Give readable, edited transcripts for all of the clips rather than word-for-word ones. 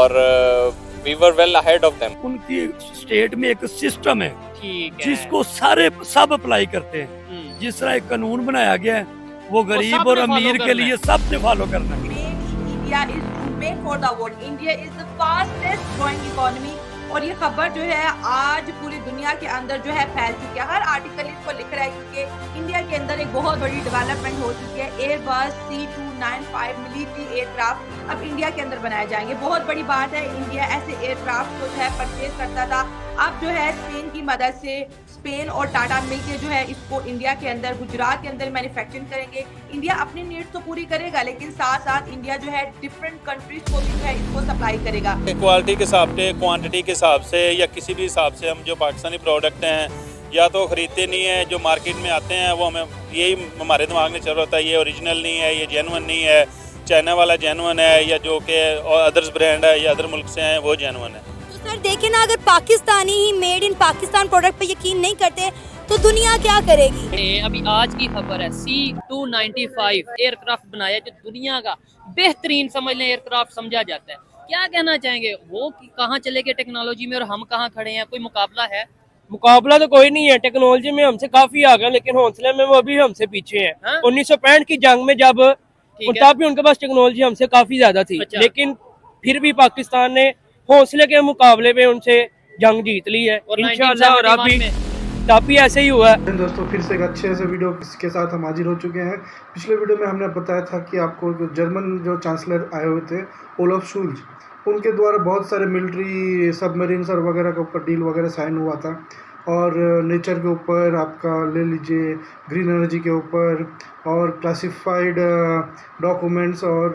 और we were well ahead of them. उनकी state में एक सिस्टम है ठीक है। जिसको सब अप्लाई करते हैं। जिस तरह एक कानून बनाया गया है वो गरीब सबने और follow अमीर के करना लिए सबने फॉलो करना है। India is made for the world. India is the fastest growing economy. और ये खबर जो है आज पूरी दुनिया के अंदर जो है फैल चुकी है। हर आर्टिकल इसको लिख रहा है क्योंकि इंडिया के अंदर एक बहुत बड़ी डेवलपमेंट हो चुकी है। एयरबस C295 मिलिट्री एयरक्राफ्ट अब इंडिया के अंदर बनाए जाएंगे। बहुत बड़ी बात है, इंडिया ऐसे एयरक्राफ्ट को जो है परचेज करता था, अब जो है स्पेन की मदद से स्पेन और टाटा मिलकर जो है इसको इंडिया के अंदर, गुजरात के अंदर मैन्युफैक्चरिंग करेंगे। इंडिया अपनी नीड्स तो पूरी करेगा लेकिन साथ साथ इंडिया जो है डिफरेंट कंट्रीज को भी जो है इसको सप्लाई करेगा। क्वालिटी के हिसाब से, क्वांटिटी के हिसाब से या किसी भी हिसाब से हम जो पाकिस्तानी प्रोडक्ट हैं या तो खरीदते नहीं है, जो मार्केट में आते हैं वो हमें यही हमारे दिमाग में चल रहा होता है ये ओरिजिनल नहीं है, ये जेन्युइन नहीं है, चाइना वाला जेन्युइन है, या जो कि अदर्स ब्रांड है या अदर मुल्क से हैं वो जेन्युइन है। तो सर देखें ना, अगर Pakistani he made in Pakistan product पे यकीन नहीं करते तो दुनिया क्या करेगी। अभी आज की खबर है C295 एयरक्राफ्ट बनाया जो दुनिया का बेहतरीन समझ लें एयरक्राफ्ट समझा जाता है। क्या कहना चाहेंगे, वो कहाँ चले गए टेक्नोलॉजी में और हम कहाँ खड़े हैं, कोई मुकाबला है? मुकाबला तो कोई नहीं है, टेक्नोलॉजी में हमसे काफी आगे, लेकिन हौसले में वो अभी हमसे पीछे हैं। हाँ? 1965 की जंग में जब तब भी उनके पास टेक्नोलॉजी हमसे काफी ज्यादा थी। अच्छा। लेकिन फिर भी पाकिस्तान ने हौसले के मुकाबले में उनसे जंग जीत ली है और इंशाल्लाह। और 1971 अभी ऐसे ही हुआ है। दोस्तों फिर से एक अच्छे से वीडियो के साथ हम हाजिर हो चुके हैं। पिछले वीडियो में हमने बताया था कि आपको जर्मन जो चांसलर आए हुए थे ओलाफ शोल्ज, उनके द्वारा बहुत सारे मिलिट्री सबमरीन्स और वगैरह के ऊपर डील वगैरह साइन हुआ था, और नेचर के ऊपर आपका ले लीजिए, ग्रीन एनर्जी के ऊपर, और क्लासिफाइड डॉक्यूमेंट्स और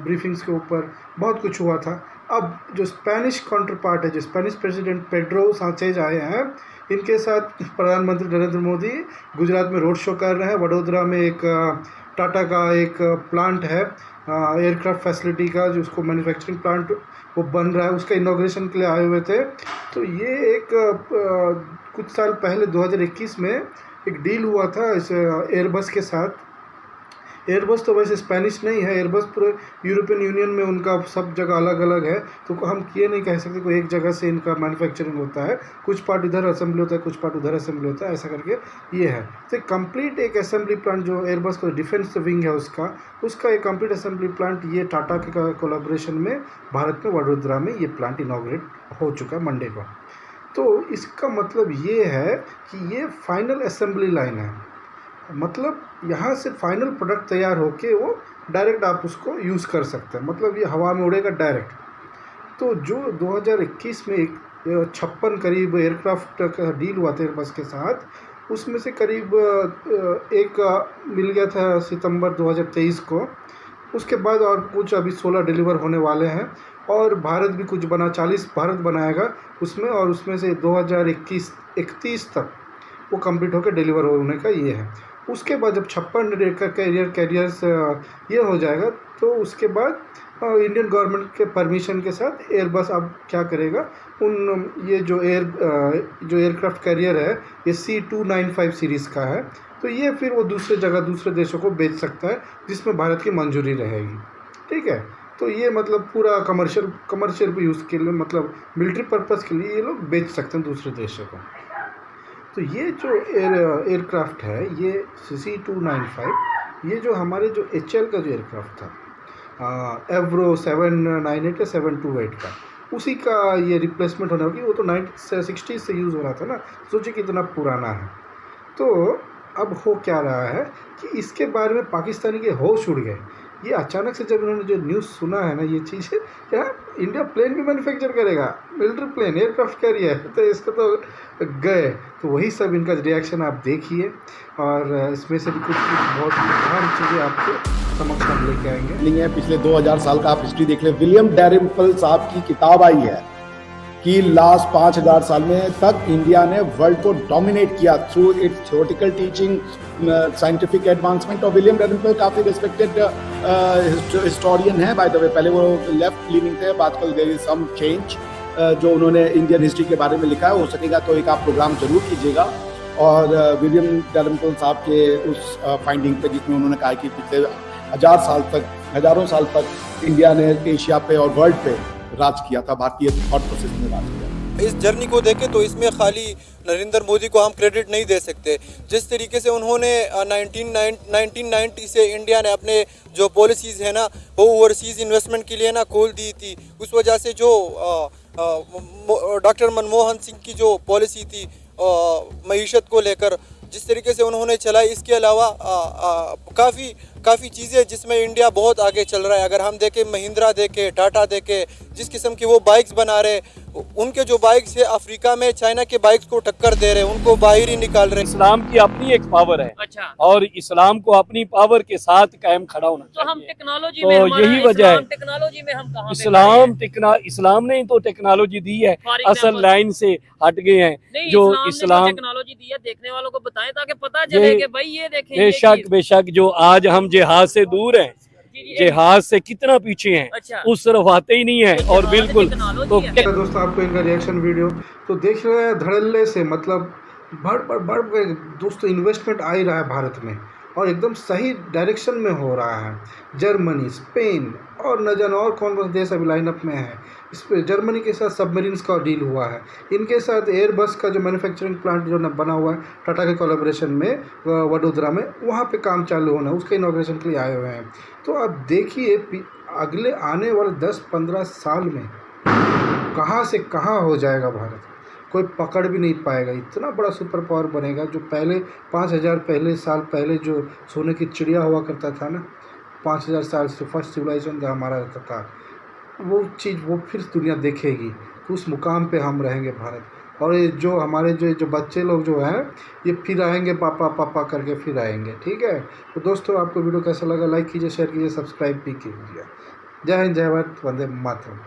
ब्रीफिंग्स के ऊपर बहुत कुछ हुआ था। अब जो स्पेनिश काउंटर पार्ट है, जो स्पेनिश प्रेसिडेंट पेड्रो सांचेज आए हैं, इनके साथ प्रधानमंत्री नरेंद्र मोदी गुजरात में रोड शो कर रहे हैं। वडोदरा में एक टाटा का एक प्लांट है एयरक्राफ्ट फैसिलिटी का, जो उसको मैन्युफैक्चरिंग प्लांट वो बन रहा है, उसका इनॉग्रेशन के लिए आए हुए थे। तो ये एक कुछ साल पहले 2021 में एक डील हुआ था इस एयरबस के साथ। एयरबस तो वैसे स्पेनिश नहीं है, एयरबस पूरे यूरोपियन यूनियन में उनका सब जगह अलग अलग है, तो हम ये नहीं कह सकते कोई एक जगह से इनका मैन्युफैक्चरिंग होता है, कुछ पार्ट इधर असेंबली होता है, कुछ पार्ट उधर असेंबली होता है, ऐसा करके ये है। तो कंप्लीट एक असेंबली प्लांट जो एयरबस का डिफेंस विंग है उसका एक कंप्लीट असेंबली प्लांट ये टाटा के कोलैबोरेशन में भारत में वडोदरा में ये प्लांट इनॉग्रेट हो चुका है मंडे को। तो इसका मतलब ये है कि ये फाइनल असेंबली लाइन है, मतलब यहाँ से फाइनल प्रोडक्ट तैयार होके वो डायरेक्ट आप उसको यूज़ कर सकते हैं, मतलब ये हवा में उड़ेगा डायरेक्ट। तो जो 2021 में एक 56 करीब एयरक्राफ्ट का डील हुआ था एयरबस के साथ, उसमें से करीब एक मिल गया था सितंबर 2023 को। उसके बाद और कुछ अभी 16 डिलीवर होने वाले हैं, और भारत भी कुछ बना, 40 भारत बनाएगा उसमें, और उसमें से 2021-31 तक वो कंप्लीट होकर डिलीवर होने का ये है। उसके बाद जब 56 कैरियर्स ये हो जाएगा तो उसके बाद इंडियन गवर्नमेंट के परमिशन के साथ एयरबस अब क्या करेगा, उन ये जो एयरक्राफ्ट कैरियर है ये C295 सीरीज़ का है, तो ये फिर वो दूसरे जगह दूसरे देशों को बेच सकता है जिसमें भारत की मंजूरी रहेगी। ठीक है, तो ये मतलब पूरा कमर्शियल यूज़ के लिए, मतलब मिलिट्री पर्पज़ के लिए ये लोग बेच सकते हैं दूसरे देशों को। तो ये जो एयरक्राफ्ट है ये C295, ये जो हमारे जो HAL का जो एयरक्राफ्ट था एवरो 798 या 728 का, उसी का ये रिप्लेसमेंट होना होगी। वो तो 1960 से यूज़ हो रहा था ना, सोचिए कितना पुराना है। तो अब हो क्या रहा है कि इसके बारे में पाकिस्तानी के होश उड़ गए। ये अचानक से जब इन्होंने जो न्यूज़ सुना है ना, ये चीज़ क्या इंडिया प्लेन भी मैन्युफैक्चर करेगा, मिलिट्री प्लेन एयरक्राफ्ट कैरियर, तो इसका तो गए। तो वही सब इनका रिएक्शन आप देखिए, और इसमें से भी कुछ बहुत अहम चीज़ें आपके समक्ष हम लेके आएंगे। नहीं है, पिछले 2000 साल का आप हिस्ट्री देख लें। विलियम डैरिम्पल साहब की किताब आई है कि लास्ट 5000 साल में तक इंडिया ने वर्ल्ड को डोमिनेट किया through it's theoretical teaching, scientific advancement. और विलियम डैरिम्पल काफ़ी रिस्पेक्टेड हिस्टोरियन है बाय द वे, पहले वो लेफ्ट लीनिंग थे, आजकल देयर इज सम चेंज जो उन्होंने इंडियन हिस्ट्री के बारे में लिखा है। हो सकेगा तो एक आप प्रोग्राम जरूर कीजिएगा, और विलियम डैरिम्पल साहब के उस फाइंडिंग पे जिसमें उन्होंने कहा कि पिछले हज़ारों साल तक इंडिया ने एशिया पे और वर्ल्ड पे राज किया था, भारतीय थॉट प्रोसेस में राज किया था। इस जर्नी को देखें तो इसमें खाली नरेंद्र मोदी को हम क्रेडिट नहीं दे सकते। जिस तरीके से उन्होंने 1990 से इंडिया ने अपने जो पॉलिसीज़ है ना वो ओवरसीज़ इन्वेस्टमेंट के लिए ना खोल दी थी, उस वजह से जो डॉक्टर मनमोहन सिंह की जो पॉलिसी थी मईशत को लेकर जिस तरीके से उन्होंने चलाई, इसके अलावा काफ़ी चीज़ें जिसमें इंडिया बहुत आगे चल रहा है। अगर हम देखें महिंद्रा देखें, टाटा देखें, जिस किस्म की वो बाइक्स बना रहे, उनके जो बाइक्स है अफ्रीका में चाइना के बाइक्स को टक्कर दे रहे हैं, उनको बाहर ही निकाल रहे हैं। इस्लाम की अपनी एक पावर है। अच्छा। और इस्लाम को अपनी पावर के साथ कायम खड़ा होना तो हम चाहिए। टेक्नोलॉजी तो में हमारा यही वजह है। टेक्नोलॉजी में हम कहाँ पे खड़े हैं? इस्लाम ने ही तो टेक्नोलॉजी दी है, For असल example- लाइन से हट गए हैं। नहीं, जो इस्लाम इस्लाम ने टेक्नोलॉजी दी है, देखने वालों को बताएं ताकि पता चले कि भाई ये देखें ये चीज़। बेशक जो आज हम जिहाद से दूर हैं, जिहाद से कितना पीछे हैं, अच्छा। उस तरफ आते ही नहीं है। तो और जिहाद बिल्कुल टेक्नोलॉजी तो है। दोस्तों आपको इनका रिएक्शन वीडियो तो देख रहे हैं, धड़ल्ले से मतलब बढ़ गए दोस्तों, इन्वेस्टमेंट आ ही रहा है भारत में और एकदम सही डायरेक्शन में हो रहा है। जर्मनी, स्पेन और न जाने और कौन कौन देश अभी लाइनअप में है। इस पर जर्मनी के साथ सबमरीन्स का डील हुआ है, इनके साथ एयरबस का जो मैन्युफैक्चरिंग प्लांट जो बना हुआ है टाटा के कोलैबोरेशन में वडोदरा में, वहाँ पे काम चालू होना है, उसके इनॉग्रेशन के लिए आए हुए हैं। तो आप देखिए अगले आने वाले 10-15 साल में कहाँ से कहाँ हो जाएगा भारत, कोई पकड़ भी नहीं पाएगा। इतना बड़ा सुपर पावर बनेगा जो पहले 5000 साल पहले जो सोने की चिड़िया हुआ करता था ना, 5000 साल से फर्स्ट सिविलाइजेशन था हमारा रहता था, वो चीज़ वो फिर दुनिया देखेगी। उस मुकाम पे हम रहेंगे भारत। और ये जो हमारे जो बच्चे लोग जो हैं ये फिर आएंगे पापा पापा करके फिर आएंगे। ठीक है, तो दोस्तों आपको वीडियो कैसा लगा, लाइक कीजिए, शेयर कीजिए, सब्सक्राइब भी कीजिए। जय हिंद, जय भारत, वंदे मातरम।